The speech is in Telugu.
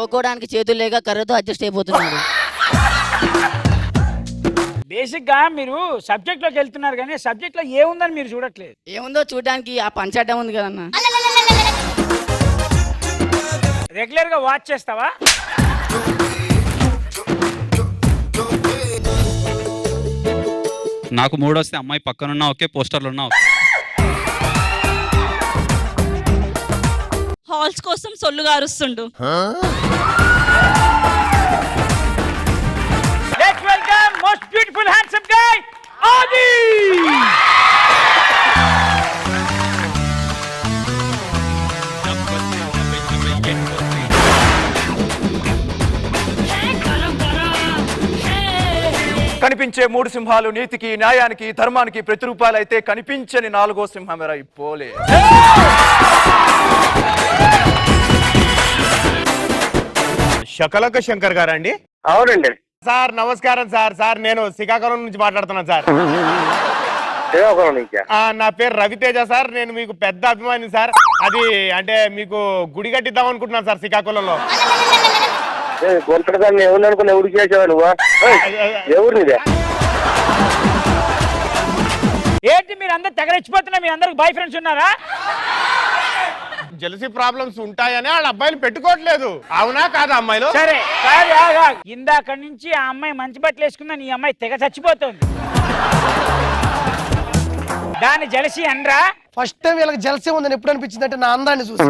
తోకోవడానికి చేతులు లేక కర్రతో అడ్జస్ట్ అయిపోతున్నాడు. బేసిక్ గా మీరు సబ్జెక్ట్ లోకి వెళ్తున్నారు కానీ సబ్జెక్ట్ లో ఏముందని మీరు చూడట్లేదు. ఏముందో చూడడానికి ఆ పంచాటం ఉంది కదన్నా. రెగ్యులర్ గా వాచ్ చేస్తావా? నాకు మూడొస్తే అమ్మాయి పక్కనున్నా ఓకే, పోస్టర్లు ఉన్నా ఓకే. హాల్స్ కోసం సొల్లుగా అరుస్తుండు. Let's welcome most beautiful handsome guy Aadi. కనిపించే 3 సింహాలు నీతికి, న్యాయానికి, ధర్మానికి ప్రతిరూపాలైతే కనిపించని 4వ సింహమేరా ఈ పోలే. శకలక శంకర్ గారా అండి? అవునండి సార్ నమస్కారం సార్. సార్ నేను శ్రీకాకుళం నుంచి మాట్లాడుతున్నాను సార్. శ్రీకాకుళం నుంచి. నా పేరు రవితేజ సార్. నేను మీకు పెద్ద అభిమాని సార్. అది అంటే మీకు గుడి కట్టిద్దాం అనుకుంటున్నాను సార్ శ్రీకాకుళంలో. కొంతదాన్ని ఎవరు అనుకున్నా ఎవరికి చేసావా నువ్వు? ఎవరు నీదే? ఏంటి మీరు అందరు తెగరెచ్చిపోతున్నా? మీ అందరికి బాయ్ ఫ్రెండ్స్ ఉన్నారా? జెలసీ ప్రాబ్లమ్స్ ఉంటాయని వాళ్ళ అబ్బాయిలు పెట్టుకోవట్లేదు. అవునా కాదా అమ్మాయిలు? సరే కాదు, ఆగు. ఇందాక నుంచి ఆ అమ్మాయి మంచి బట్టలు వేసుకుందని ఈ అమ్మాయి తెగ చచ్చిపోతుంది. దాని జలసి అనరా? ఫస్ట్ టైం వీళ్ళకి జలసీ ఉందని ఎప్పుడు అనిపించింది అంటే నా అందాన్ని చూసి.